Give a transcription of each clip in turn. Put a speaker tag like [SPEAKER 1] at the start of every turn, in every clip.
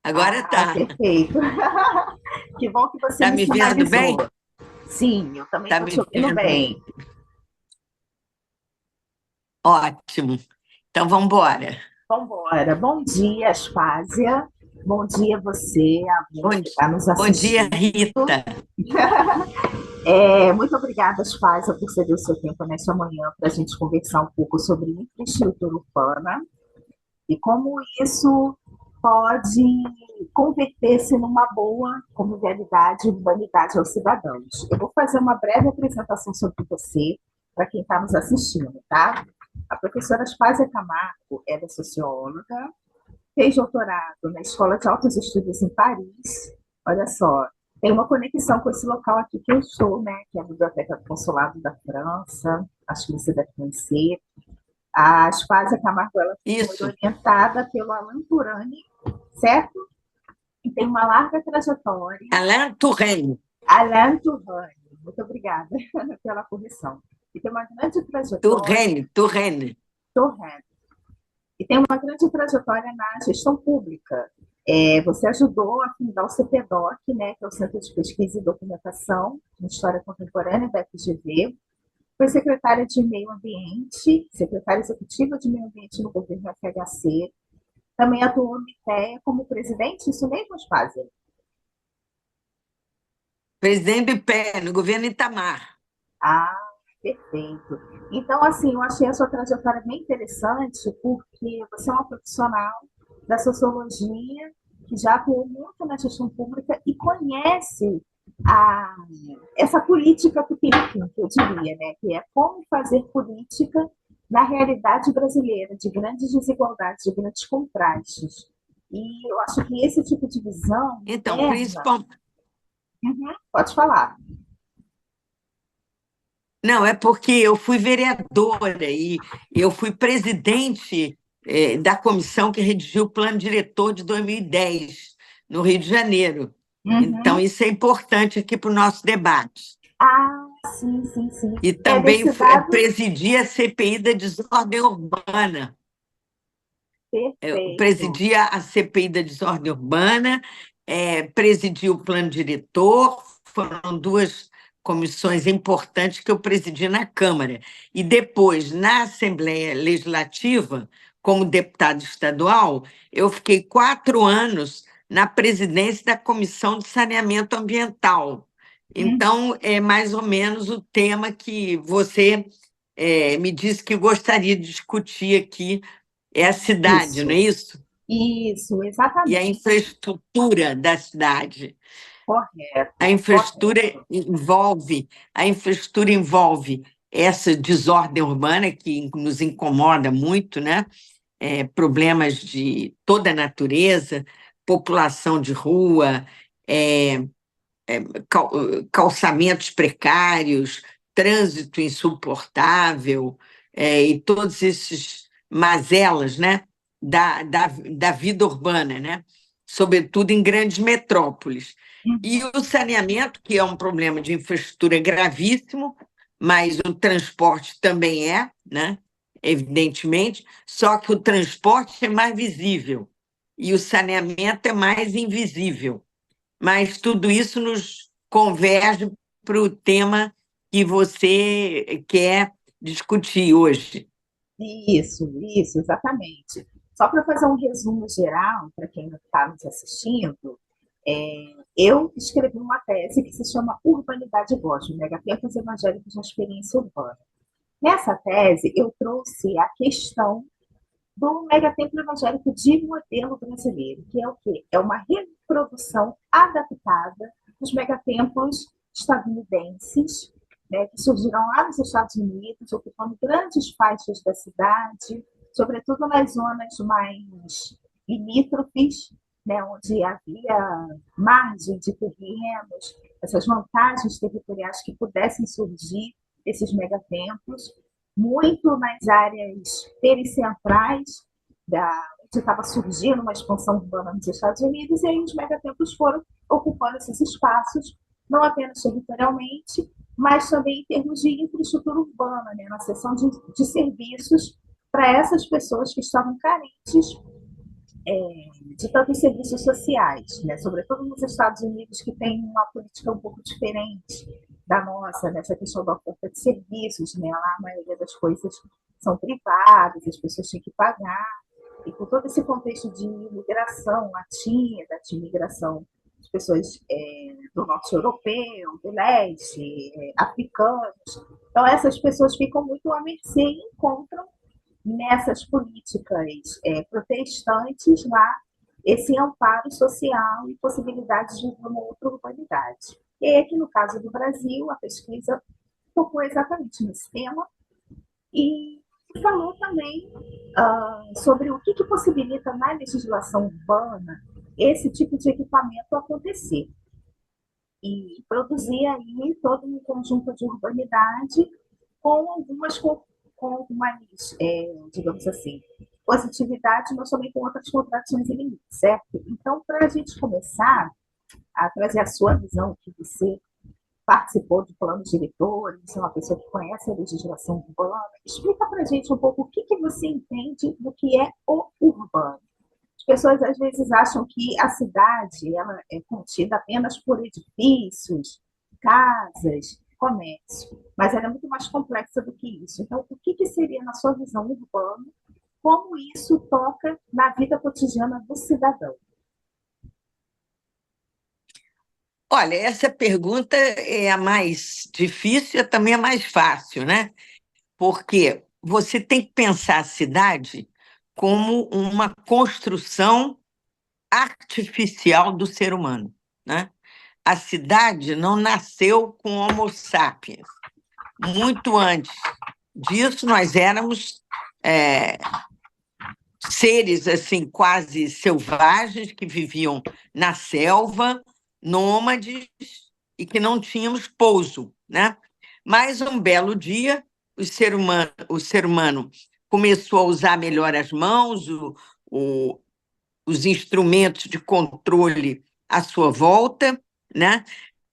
[SPEAKER 1] Agora
[SPEAKER 2] Ah,
[SPEAKER 1] tá.
[SPEAKER 2] perfeito. Que bom que você
[SPEAKER 1] Tá
[SPEAKER 2] me
[SPEAKER 1] me vendo
[SPEAKER 2] sinalizou.
[SPEAKER 1] bem?
[SPEAKER 2] Sim, eu também
[SPEAKER 1] Tá
[SPEAKER 2] estou te
[SPEAKER 1] me
[SPEAKER 2] ouvindo
[SPEAKER 1] vendo?
[SPEAKER 2] bem.
[SPEAKER 1] Ótimo. Então vamos embora.
[SPEAKER 2] Vamos embora. Bom dia, Aspásia. Bom dia, você, aluno
[SPEAKER 1] Bom,
[SPEAKER 2] que está nos
[SPEAKER 1] bom dia,
[SPEAKER 2] assistindo.
[SPEAKER 1] Rita.
[SPEAKER 2] Muito obrigada, Aspásia, por ceder o seu tempo nesta manhã para a gente conversar um pouco sobre infraestrutura urbana e como isso pode converter-se numa boa convivialidade e urbanidade aos cidadãos. Eu vou fazer uma breve apresentação sobre você para quem está nos assistindo, tá? A professora Aspásia Camargo é socióloga, fez doutorado na Escola de Altos Estudos em Paris. Olha só, tem uma conexão com esse local aqui que eu estou, né? Que é a Biblioteca do Consulado da França. Acho que você deve conhecer. A Aspásia Camargo ela foi
[SPEAKER 1] Isso,
[SPEAKER 2] orientada pelo Alain Turani, certo? E tem uma larga trajetória.
[SPEAKER 1] Alain Touraine.
[SPEAKER 2] Alain Turani, muito obrigada pela correção. E tem uma grande trajetória.
[SPEAKER 1] Touraine, Touraine.
[SPEAKER 2] Turani, e tem uma grande trajetória na gestão pública. Você ajudou a fundar o CPDOC, né, que é o Centro de Pesquisa e Documentação em História Contemporânea da FGV. Foi secretária de Meio Ambiente, secretária executiva de Meio Ambiente no governo FHC. Também atuou no IPEA como presidente, isso mesmo, Aspásia?
[SPEAKER 1] Presidente do IPE, no governo Itamar.
[SPEAKER 2] Ah, perfeito. Então, assim, eu achei a sua trajetória bem interessante, porque você é uma profissional da sociologia que já atuou muito na gestão pública e conhece a, essa política tupiniquim, que eu diria, né? Que é como fazer política na realidade brasileira, de grandes desigualdades, de grandes contrastes. E eu acho que esse tipo de visão
[SPEAKER 1] Então,
[SPEAKER 2] interna.
[SPEAKER 1] principal.
[SPEAKER 2] Uhum, pode falar.
[SPEAKER 1] Não, é porque eu fui vereadora e eu fui presidente da comissão que redigiu o plano diretor de 2010, no Rio de Janeiro. Então,
[SPEAKER 2] Uhum.
[SPEAKER 1] isso é importante aqui para o nosso debate.
[SPEAKER 2] Ah, sim, sim, sim.
[SPEAKER 1] E
[SPEAKER 2] É
[SPEAKER 1] também
[SPEAKER 2] desse dado
[SPEAKER 1] presidi a CPI da desordem urbana. Eu
[SPEAKER 2] perfeito.
[SPEAKER 1] presidia a CPI da desordem urbana, presidi o plano diretor, foram duas comissões importantes que eu presidi na Câmara. E depois, na Assembleia Legislativa, como deputado estadual, eu fiquei 4 anos na presidência da Comissão de Saneamento Ambiental.
[SPEAKER 2] Hum,
[SPEAKER 1] Então, é mais ou menos o tema que você me disse que gostaria de discutir aqui, é a cidade, não é
[SPEAKER 2] isso,
[SPEAKER 1] isso?
[SPEAKER 2] isso,
[SPEAKER 1] E a
[SPEAKER 2] exatamente.
[SPEAKER 1] infraestrutura da cidade. A
[SPEAKER 2] Correto,
[SPEAKER 1] infraestrutura
[SPEAKER 2] correto.
[SPEAKER 1] envolve, a infraestrutura envolve essa desordem urbana que nos incomoda muito, né? Problemas de toda a natureza, população de rua, é, cal- calçamentos precários, trânsito insuportável, e todos esses mazelas, né, da vida urbana, né, sobretudo em grandes metrópoles. E
[SPEAKER 2] Uhum,
[SPEAKER 1] o saneamento, que é um problema de infraestrutura gravíssimo, mas o transporte também é, né, evidentemente, só que o transporte é mais visível e o saneamento é mais invisível, mas tudo isso nos converge para o tema que você quer discutir hoje.
[SPEAKER 2] isso, exatamente. Só para fazer um resumo geral, para quem não está nos assistindo, eu escrevi uma tese que se chama Urbanidade Gospel, Megatempos Evangélicos na Experiência Urbana. Nessa tese, eu trouxe a questão do megatemplo evangélico de modelo brasileiro, que é o quê? É uma reprodução adaptada dos megatemplos estadunidenses, né, que surgiram lá nos Estados Unidos, ocupando grandes faixas da cidade, sobretudo nas zonas mais limítrofes, né, onde havia margem de terrenos, essas vantagens territoriais que pudessem surgir esses megatemplos, muito nas áreas pericentrais, onde estava surgindo uma expansão urbana nos Estados Unidos, e aí os megatemplos foram ocupando esses espaços, não apenas territorialmente, mas também em termos de infraestrutura urbana, né, na seção de serviços para essas pessoas que estavam carentes de tantos serviços sociais, né? Sobretudo nos Estados Unidos, que tem uma política um pouco diferente da nossa, nessa questão da oferta de serviços, né? Lá a maioria das coisas são privadas, as pessoas têm que pagar, e com todo esse contexto de imigração latina, de imigração de pessoas do norte europeu, do leste, africanos, então essas pessoas ficam muito à mercê e encontram nessas políticas protestantes lá esse amparo social e possibilidades de uma outra urbanidade. E aqui no caso do Brasil, a pesquisa focou exatamente nesse tema e falou também sobre o que possibilita na legislação urbana esse tipo de equipamento acontecer. E produzir aí todo um conjunto de urbanidade com algumas com mais, digamos assim, positividade, mas também com outras contradições e limites, certo? Então, para a gente começar a trazer a sua visão, que você participou de planos diretores, você é uma pessoa que conhece a legislação urbana, explica para a gente um pouco o que você entende do que é o urbano. As pessoas às vezes acham que a cidade ela é contida apenas por edifícios, casas, comércio, mas ela é muito mais complexa do que isso. Então, o que seria, na sua visão, urbano? Como isso toca na vida cotidiana do cidadão?
[SPEAKER 1] Olha, essa pergunta é a mais difícil e também a mais fácil, né? Porque você tem que pensar a cidade como uma construção artificial do ser humano, né? A cidade não nasceu com Homo sapiens. Muito antes disso, nós éramos seres assim quase selvagens que viviam na selva, nômades e que não tínhamos pouso, né? Mas um belo dia o ser humano começou a usar melhor as mãos, o, os instrumentos de controle à sua volta, né?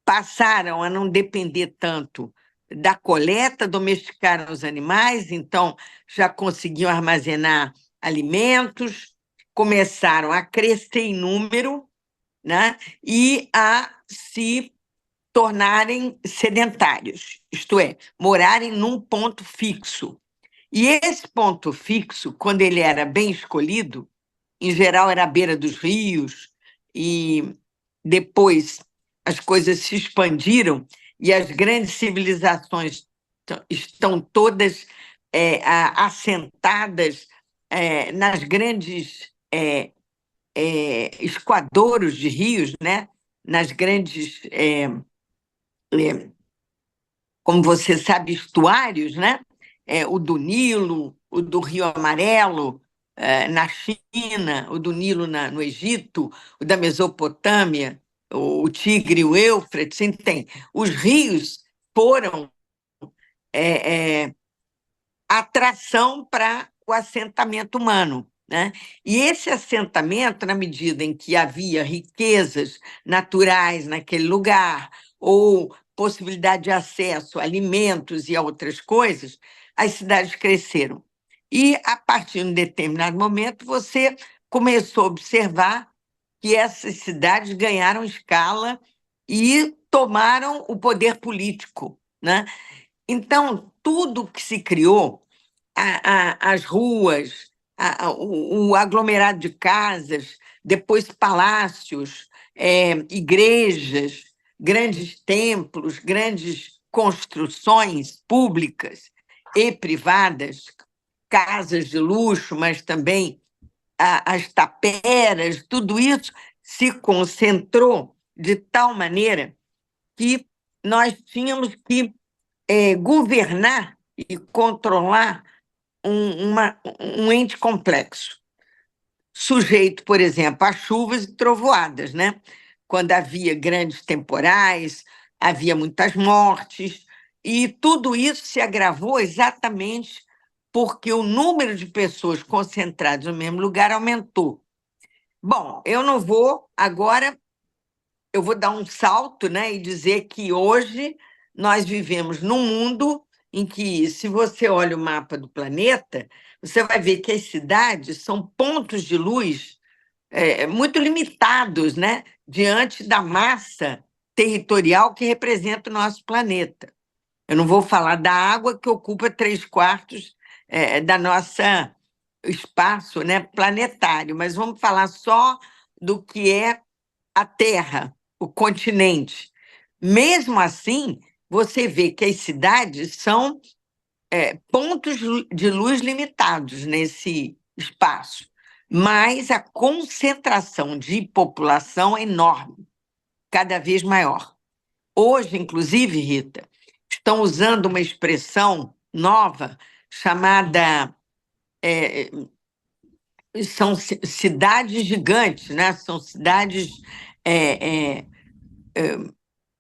[SPEAKER 1] Passaram a não depender tanto da coleta, domesticaram os animais, então já conseguiam armazenar alimentos, começaram a crescer em número, né? E a se tornarem sedentários, isto é, morarem num ponto fixo. E esse ponto fixo, quando ele era bem escolhido, em geral era à beira dos rios, e depois as coisas se expandiram e as grandes civilizações estão todas assentadas nas grandes escoadouros de rios, né? Nas grandes, como você sabe, estuários, né? O do Nilo, o do Rio Amarelo, na China, o do Nilo no Egito, o da Mesopotâmia, o Tigre e o Eufrates, tem. Os rios foram atração para o assentamento humano, né? E esse assentamento, na medida em que havia riquezas naturais naquele lugar, ou possibilidade de acesso a alimentos e a outras coisas, as cidades cresceram. E, a partir de um determinado momento, você começou a observar que essas cidades ganharam escala e tomaram o poder político, né? Então, tudo que se criou, as ruas, o aglomerado de casas, depois palácios, igrejas, grandes templos, grandes construções públicas e privadas, casas de luxo, mas também as taperas, tudo isso se concentrou de tal maneira que nós tínhamos que governar e controlar um ente complexo, sujeito, por exemplo, a chuvas e trovoadas, né? Quando havia grandes temporais, havia muitas mortes, e tudo isso se agravou exatamente porque o número de pessoas concentradas no mesmo lugar aumentou. Bom, eu não vou agora, eu vou dar um salto, né, e dizer que hoje nós vivemos num mundo em que, se você olha o mapa do planeta, você vai ver que as cidades são pontos de luz muito limitados, né, diante da massa territorial que representa o nosso planeta. Eu não vou falar da água, que ocupa 3/4 da nossa espaço, né, planetário, mas vamos falar só do que é a Terra, o continente. Mesmo assim, você vê que as cidades são pontos de luz limitados nesse espaço, mas a concentração de população é enorme, cada vez maior. Hoje, inclusive, Rita, estão usando uma expressão nova chamada são cidades gigantes, né? São cidades é, é,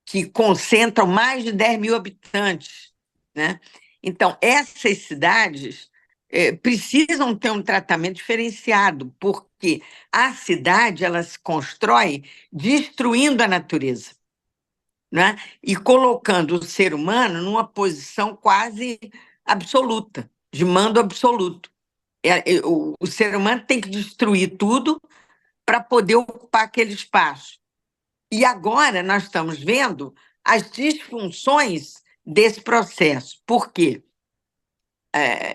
[SPEAKER 1] que concentram mais de 10 mil habitantes, né? Então, essas cidades precisam ter um tratamento diferenciado, porque a cidade ela se constrói destruindo a natureza, né? E colocando o ser humano numa posição quase absoluta, de mando absoluto. O ser humano tem que destruir tudo para poder ocupar aquele espaço. E agora nós estamos vendo as disfunções desse processo. Por quê?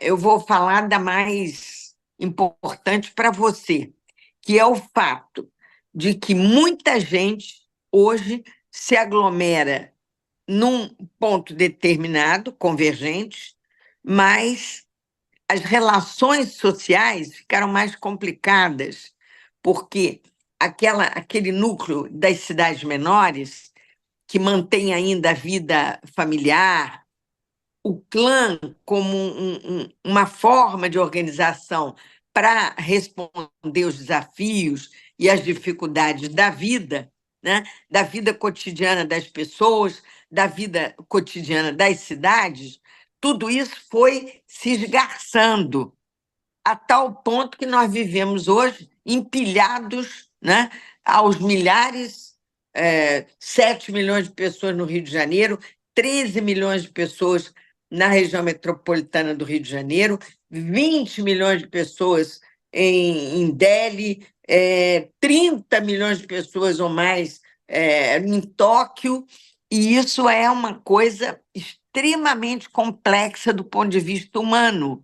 [SPEAKER 1] Eu vou falar da mais importante para você, que é o fato de que muita gente hoje se aglomera num ponto determinado, convergente, mas as relações sociais ficaram mais complicadas, porque aquele núcleo das cidades menores, que mantém ainda a vida familiar, o clã como uma forma de organização para responder os desafios e as dificuldades da vida, né? Da vida cotidiana das pessoas, da vida cotidiana das cidades, tudo isso foi se esgarçando a tal ponto que nós vivemos hoje empilhados, né, aos milhares, 7 milhões de pessoas no Rio de Janeiro, 13 milhões de pessoas na região metropolitana do Rio de Janeiro, 20 milhões de pessoas em Delhi, 30 milhões de pessoas ou mais em Tóquio, e isso é uma coisa extremamente complexa do ponto de vista humano,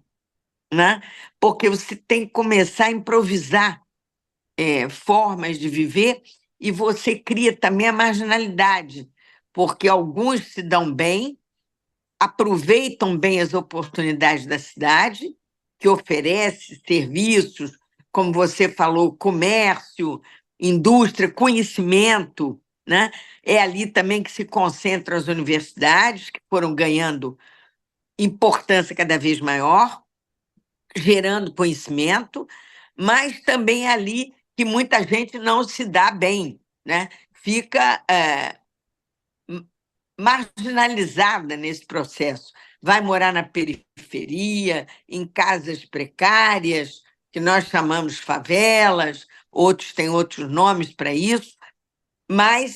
[SPEAKER 1] né? Porque você tem que começar a improvisar formas de viver e você cria também a marginalidade, porque alguns se dão bem, aproveitam bem as oportunidades da cidade, que oferece serviços, como você falou, comércio, indústria, conhecimento, né? É ali também que se concentram as universidades, que foram ganhando importância cada vez maior, gerando conhecimento, mas também é ali que muita gente não se dá bem, né? Fica marginalizada nesse processo. Vai morar na periferia, em casas precárias, que nós chamamos favelas, outros têm outros nomes para isso, mas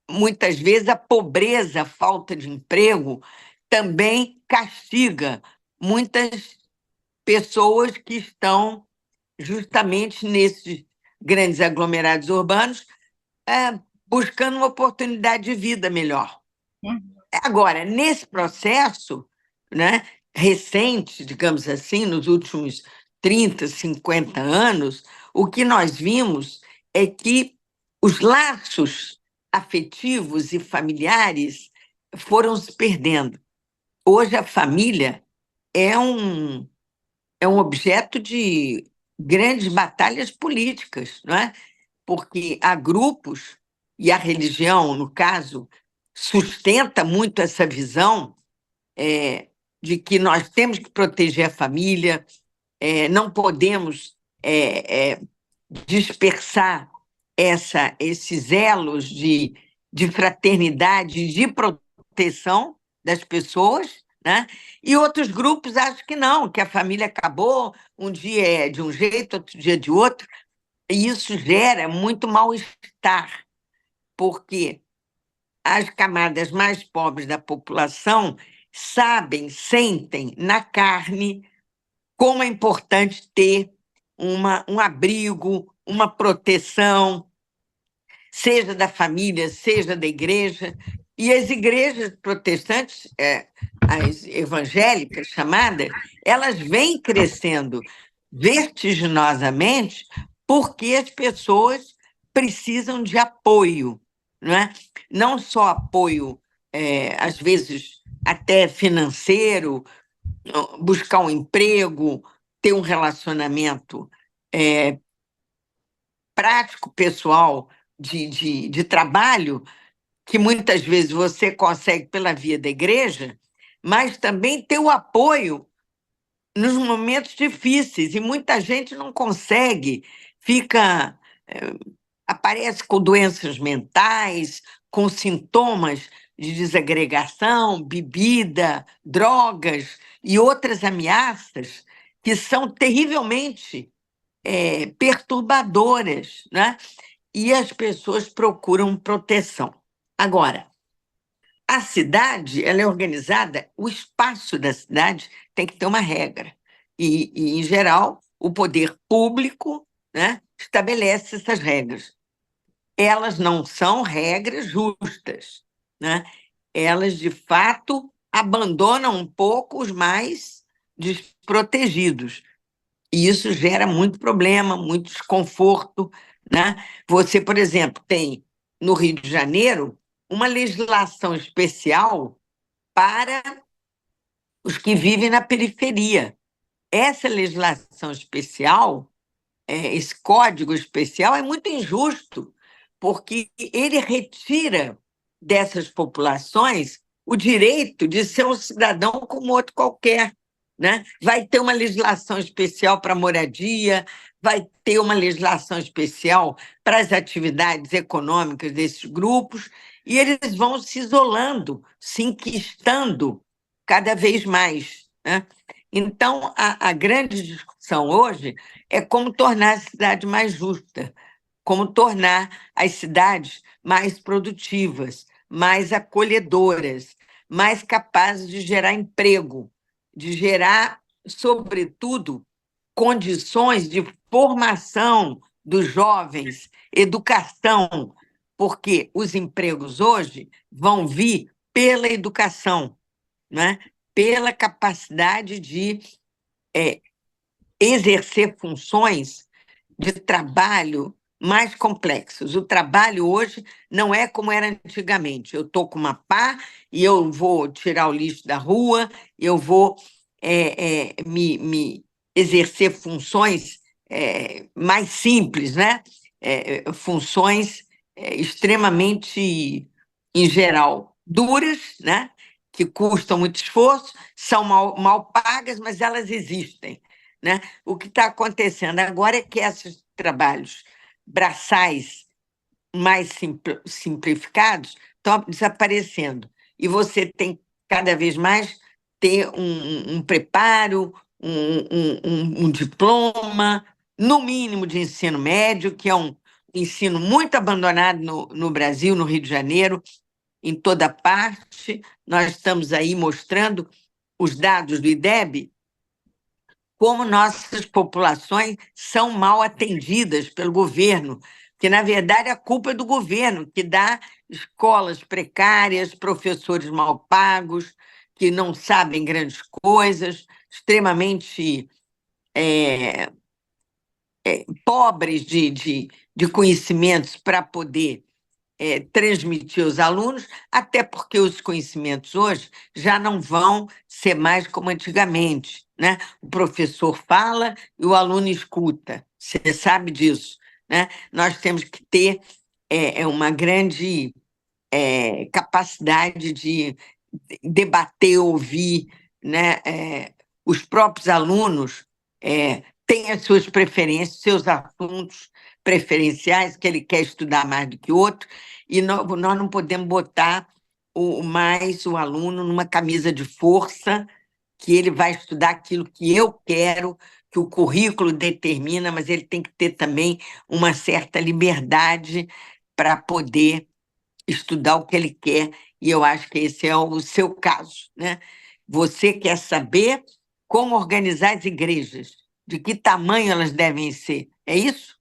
[SPEAKER 1] muitas vezes a pobreza, a falta de emprego, também castiga muitas pessoas que estão justamente nesses grandes aglomerados urbanos, buscando uma oportunidade de vida melhor. Agora, nesse processo, né, recente, digamos assim, nos últimos 30, 50 anos, o que nós vimos é que os laços afetivos e familiares foram se perdendo. Hoje, a família é um objeto de grandes batalhas políticas, não é? Porque há grupos, e a religião, no caso, sustenta muito essa visão de que nós temos que proteger a família, não podemos dispersar esses elos de fraternidade e de proteção das pessoas, né? E outros grupos acham que não, que a família acabou, um dia é de um jeito, outro dia de outro, e isso gera muito mal-estar, porque as camadas mais pobres da população sabem, sentem na carne como é importante ter um abrigo, uma proteção, seja da família, seja da igreja. E as igrejas protestantes, as evangélicas chamadas, elas vêm crescendo vertiginosamente porque as pessoas precisam de apoio, não é? Não só apoio, às vezes até financeiro, buscar um emprego, ter um relacionamento prático, pessoal, de trabalho, que muitas vezes você consegue pela via da igreja, mas também ter o apoio nos momentos difíceis, e muita gente não consegue, fica, aparece com doenças mentais, com sintomas de desagregação, bebida, drogas e outras ameaças que são terrivelmente perturbadoras, né? E as pessoas procuram proteção. Agora, a cidade, ela é organizada, o espaço da cidade tem que ter uma regra. Em geral, o poder público, né, estabelece essas regras. Elas não são regras justas, né? Elas, de fato, abandonam um pouco os mais desprotegidos. E isso gera muito problema, muito desconforto, né? Você, por exemplo, tem no Rio de Janeiro uma legislação especial para os que vivem na periferia. Essa legislação especial, esse código especial, é muito injusto, porque ele retira dessas populações o direito de ser um cidadão como outro qualquer, né? Vai ter uma legislação especial para moradia, vai ter uma legislação especial para as atividades econômicas desses grupos, e eles vão se isolando, se enquistando cada vez mais, né? Então, a grande discussão hoje é como tornar a cidade mais justa, como tornar as cidades mais produtivas, mais acolhedoras, mais capazes de gerar emprego, de gerar, sobretudo, condições de formação dos jovens, educação, porque os empregos hoje vão vir pela educação, né? Pela capacidade de exercer funções de trabalho mais complexos. O trabalho hoje não é como era antigamente. Eu estou com uma pá e eu vou tirar o lixo da rua, eu vou me exercer funções mais simples, né? Funções extremamente, em geral, duras, né? Que custam muito esforço, são mal pagas, mas elas existem, né? O que está acontecendo agora é que esses trabalhos braçais mais simplificados estão desaparecendo. E você tem cada vez mais ter um preparo, um diploma, no mínimo de ensino médio, que é um ensino muito abandonado no Brasil, no Rio de Janeiro, em toda parte. Nós estamos aí mostrando os dados do IDEB, como nossas populações são mal atendidas pelo governo, que, na verdade, a culpa é do governo, que dá escolas precárias, professores mal pagos, que não sabem grandes coisas, extremamente pobres de conhecimentos para poder transmitir aos alunos, até porque os conhecimentos hoje já não vão ser mais como antigamente, né? O professor fala e o aluno escuta, você sabe disso, né? Nós temos que ter uma grande capacidade de debater, ouvir, né? Os próprios alunos têm as suas preferências, seus assuntos preferenciais, que ele quer estudar mais do que outro, e nós não podemos botar mais o aluno numa camisa de força, que ele vai estudar aquilo que eu quero, que o currículo determina, mas ele tem que ter também uma certa liberdade para poder estudar o que ele quer, e eu acho que esse é o seu caso, né? Você quer saber como organizar as igrejas, de que tamanho elas devem ser, é isso?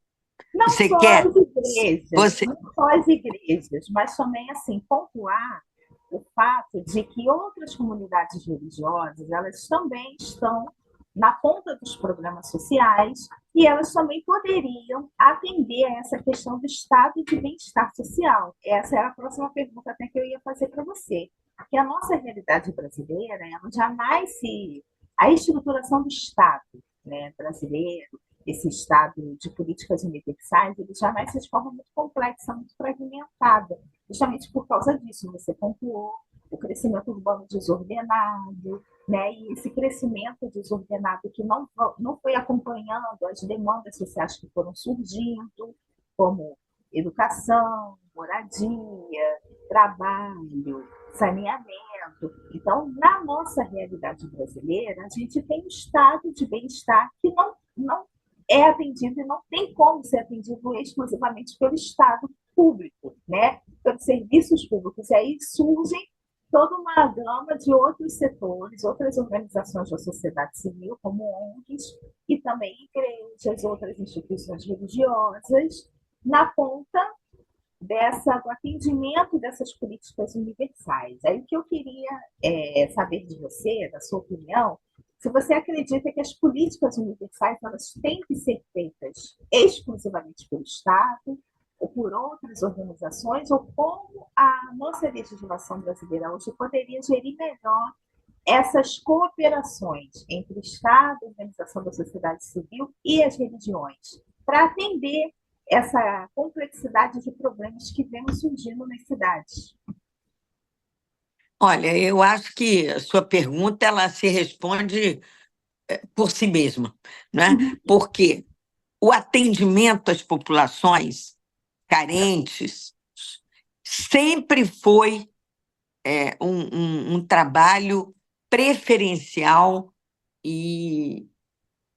[SPEAKER 2] Não
[SPEAKER 1] Você
[SPEAKER 2] só
[SPEAKER 1] quer?
[SPEAKER 2] as igrejas,
[SPEAKER 1] Você...
[SPEAKER 2] não só as igrejas, mas também, assim, pontuar o fato de que outras comunidades religiosas, elas também estão na ponta dos programas sociais e elas também poderiam atender a essa questão do estado de bem-estar social. Essa era a próxima pergunta até que eu ia fazer para você. Que a nossa realidade brasileira, ela jamais se... A estruturação do Estado, né, brasileiro, esse Estado de políticas universais, ele jamais se de forma muito complexa, muito fragmentada, justamente por causa disso. Você pontuou o crescimento urbano desordenado, né? E esse crescimento desordenado que não foi acompanhando as demandas sociais que foram surgindo, como educação, moradia, trabalho, saneamento. Então, na nossa realidade brasileira, a gente tem um estado de bem-estar que não é atendido e não tem como ser atendido exclusivamente pelo Estado público, né? Pelos serviços públicos. E aí surgem toda uma gama de outros setores, outras organizações da sociedade civil, como ONGs, e também igrejas, outras instituições religiosas, na ponta do atendimento dessas políticas universais. Aí o que eu queria saber de você, da sua opinião, se você acredita que as políticas universais elas têm que ser feitas exclusivamente pelo Estado ou por outras organizações, ou como a nossa legislação brasileira hoje poderia gerir melhor essas cooperações entre o Estado, a organização da sociedade civil e as religiões, para atender essa complexidade de problemas que vemos surgindo nas cidades.
[SPEAKER 1] Olha, eu acho que a sua pergunta ela se responde por si mesma, né? Porque o atendimento às populações carentes sempre foi um trabalho preferencial e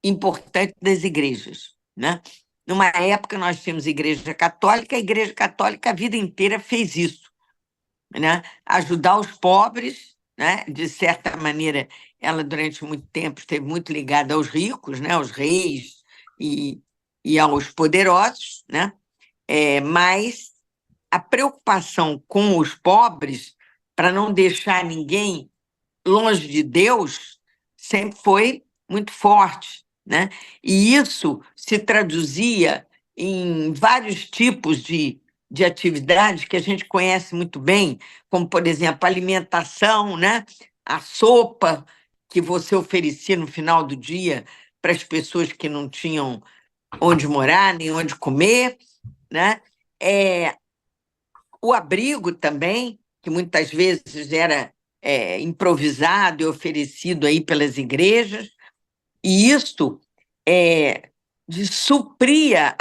[SPEAKER 1] importante das igrejas, né? Numa época nós tínhamos a Igreja Católica a vida inteira fez isso, né? Ajudar os pobres, né? De certa maneira, ela durante muito tempo esteve muito ligada aos ricos, né? Aos reis e, e aos poderosos, né? Mas a preocupação com os pobres, para não deixar ninguém longe de Deus, sempre foi muito forte, né? E isso se traduzia em vários tipos de atividades que a gente conhece muito bem, como, por exemplo, alimentação, né? A sopa que você oferecia no final do dia para as pessoas que não tinham onde morar, nem onde comer, né? É, o abrigo também, que muitas vezes era improvisado e oferecido aí pelas igrejas, e isso supria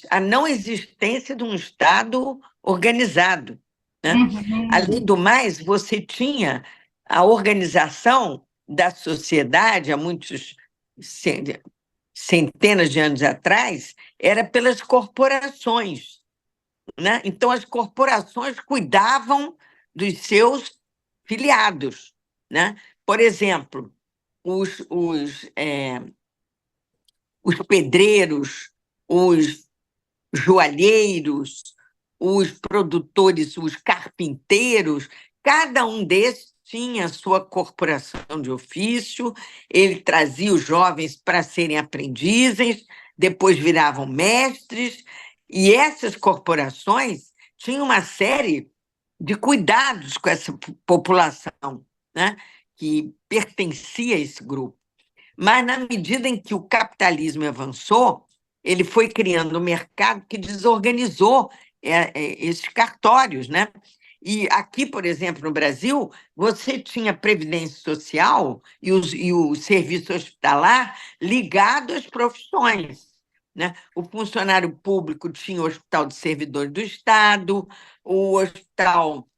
[SPEAKER 1] a não existência de um Estado organizado, né? Além do mais, você tinha a organização da sociedade há muitos centenas de anos atrás, era pelas corporações, né? Então, as corporações cuidavam dos seus filiados, né? Por exemplo, os pedreiros, os joalheiros, os produtores, os carpinteiros, cada um desses tinha a sua corporação de ofício, ele trazia os jovens para serem aprendizes, depois viravam mestres, e essas corporações tinham uma série de cuidados com essa população, né, que pertencia a esse grupo. Mas, na medida em que o capitalismo avançou, ele foi criando um mercado que desorganizou esses cartórios, né? E aqui, por exemplo, no Brasil, você tinha previdência social e o serviço hospitalar ligado às profissões, né? O funcionário público tinha o Hospital de Servidores do Estado, o hospital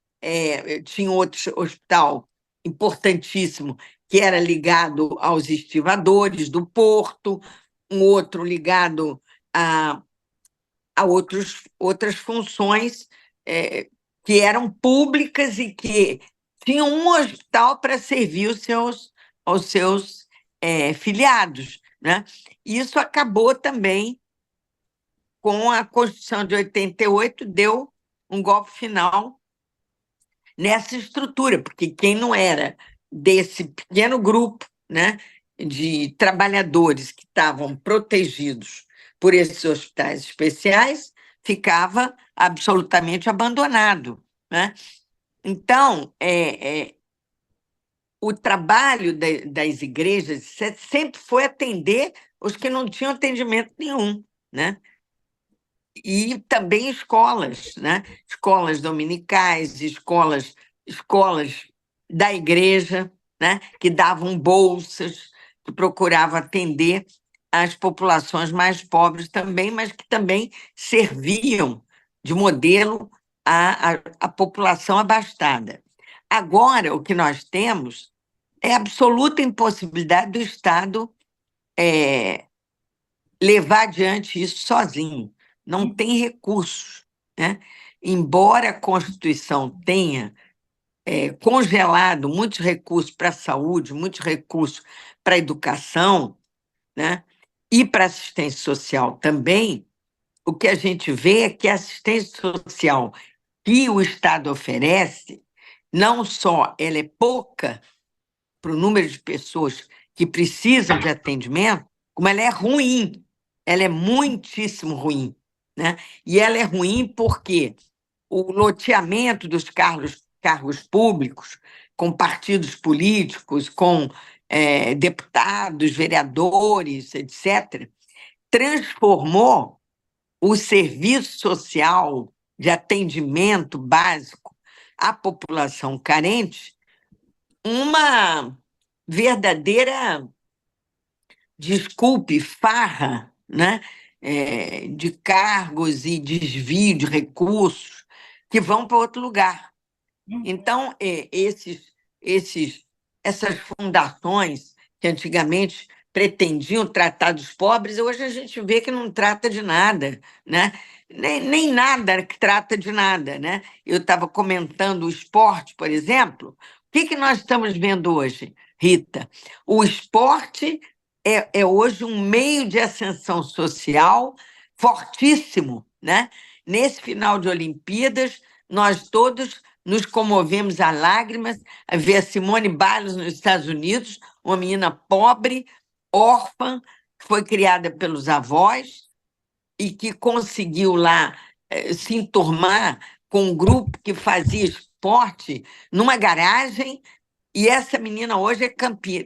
[SPEAKER 1] tinha outro hospital importantíssimo que era ligado aos estivadores do porto, um outro ligado a, a outras funções que eram públicas e que tinham um hospital para servir aos seus filiados, né? Isso acabou também com a Constituição de 88, deu um golpe final nessa estrutura, porque quem não era desse pequeno grupo, né, de trabalhadores que estavam protegidos por esses hospitais especiais ficava absolutamente abandonado, né? Então, o trabalho das igrejas sempre foi atender os que não tinham atendimento nenhum, né? E também escolas, né? Escolas dominicais, escolas da igreja, né? Que davam bolsas, que procuravam atender as populações mais pobres também, mas que também serviam de modelo à população abastada. Agora, o que nós temos é a absoluta impossibilidade do Estado levar adiante isso sozinho. Não tem recursos, né? Embora a Constituição tenha congelado muitos recursos para a saúde, muitos recursos para a educação, né? E para a assistência social também, o que a gente vê é que a assistência social que o Estado oferece, não só ela é pouca para o número de pessoas que precisam de atendimento, como ela é ruim, ela é muitíssimo ruim, né? E ela é ruim porque o loteamento dos cargos públicos, com partidos políticos, com deputados, vereadores, etc., transformou o serviço social de atendimento básico à população carente uma verdadeira, desculpe, farra, né? De cargos e desvio de recursos que vão para outro lugar. Então, esses, essas fundações que antigamente pretendiam tratar dos pobres, hoje a gente vê que não trata de nada, né? Nem nada que trata de nada, né? Eu estava comentando o esporte, por exemplo. O que nós estamos vendo hoje, Rita? O esporte é hoje um meio de ascensão social fortíssimo, né? Nesse final de Olimpíadas, nós todos nos comovemos a lágrimas a ver a Simone Biles nos Estados Unidos, uma menina pobre, órfã, que foi criada pelos avós e que conseguiu lá se enturmar com um grupo que fazia esporte numa garagem, e essa menina hoje é campeã,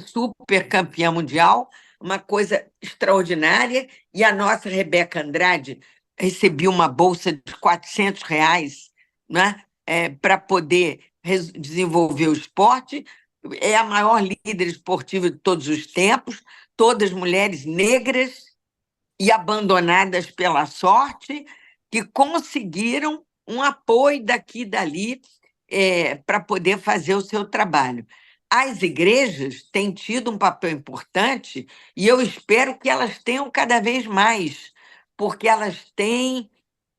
[SPEAKER 1] super campeã mundial, uma coisa extraordinária, e a nossa Rebeca Andrade recebeu uma bolsa de R$ 400, né, para poder desenvolver o esporte, é a maior líder esportiva de todos os tempos, todas mulheres negras e abandonadas pela sorte, que conseguiram um apoio daqui e dali para poder fazer o seu trabalho. As igrejas têm tido um papel importante e eu espero que elas tenham cada vez mais, porque elas têm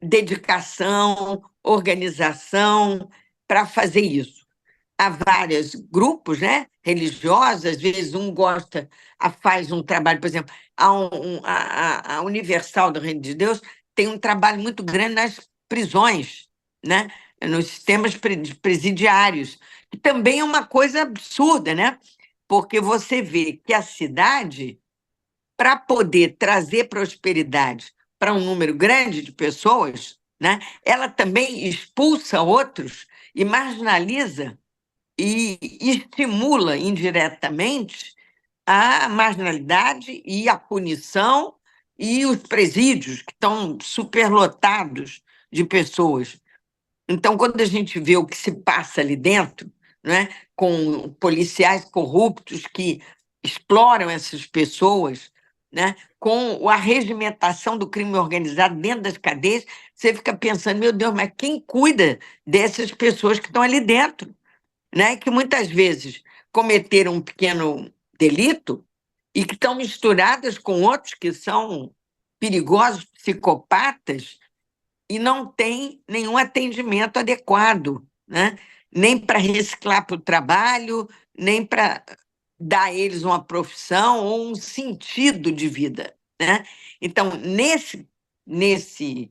[SPEAKER 1] dedicação, organização para fazer isso. Há vários grupos, né, religiosos, às vezes um gosta, faz um trabalho, por exemplo, a Universal do Reino de Deus tem um trabalho muito grande nas prisões, né, nos sistemas presidiários, que também é uma coisa absurda, né, porque você vê que a cidade, para poder trazer prosperidade para um número grande de pessoas, né, ela também expulsa outros e marginaliza e estimula indiretamente a marginalidade e a punição e os presídios que estão superlotados de pessoas. Então, quando a gente vê o que se passa ali dentro, né, com policiais corruptos que exploram essas pessoas, né, com a regimentação do crime organizado dentro das cadeias, você fica pensando, meu Deus, mas quem cuida dessas pessoas que estão ali dentro? Né, que muitas vezes cometeram um pequeno delito e que estão misturadas com outros que são perigosos, psicopatas, e não têm nenhum atendimento adequado, né? Nem para reciclar para o trabalho, nem para dar a eles uma profissão ou um sentido de vida, né? Então, nesse nesse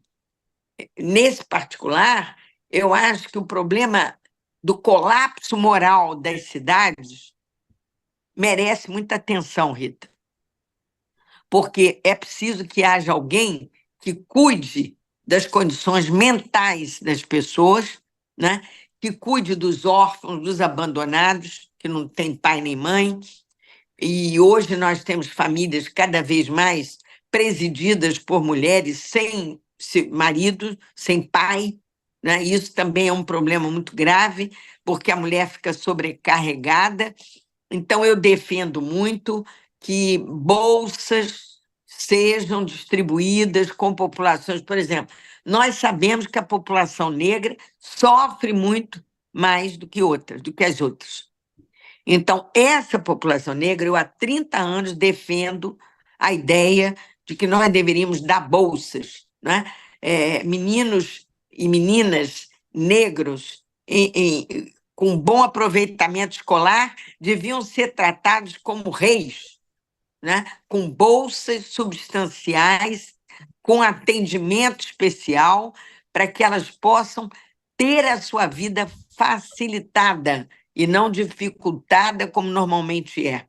[SPEAKER 1] particular, eu acho que o problema do colapso moral das cidades merece muita atenção, Rita, porque é preciso que haja alguém que cuide das condições mentais das pessoas, né? Que cuide dos órfãos, dos abandonados, que não têm pai nem mãe. E hoje nós temos famílias cada vez mais presididas por mulheres sem marido, sem pai, né? Isso também é um problema muito grave, porque a mulher fica sobrecarregada. Então, eu defendo muito que bolsas sejam distribuídas com populações. Por exemplo, nós sabemos que a população negra sofre muito mais do que as outras. Então, essa população negra, eu há 30 anos defendo a ideia de que nós deveríamos dar bolsas, né? Meninos e meninas negros com bom aproveitamento escolar deviam ser tratados como reis, né? Com bolsas substanciais, com atendimento especial, para que elas possam ter a sua vida facilitada e não dificultada como normalmente é.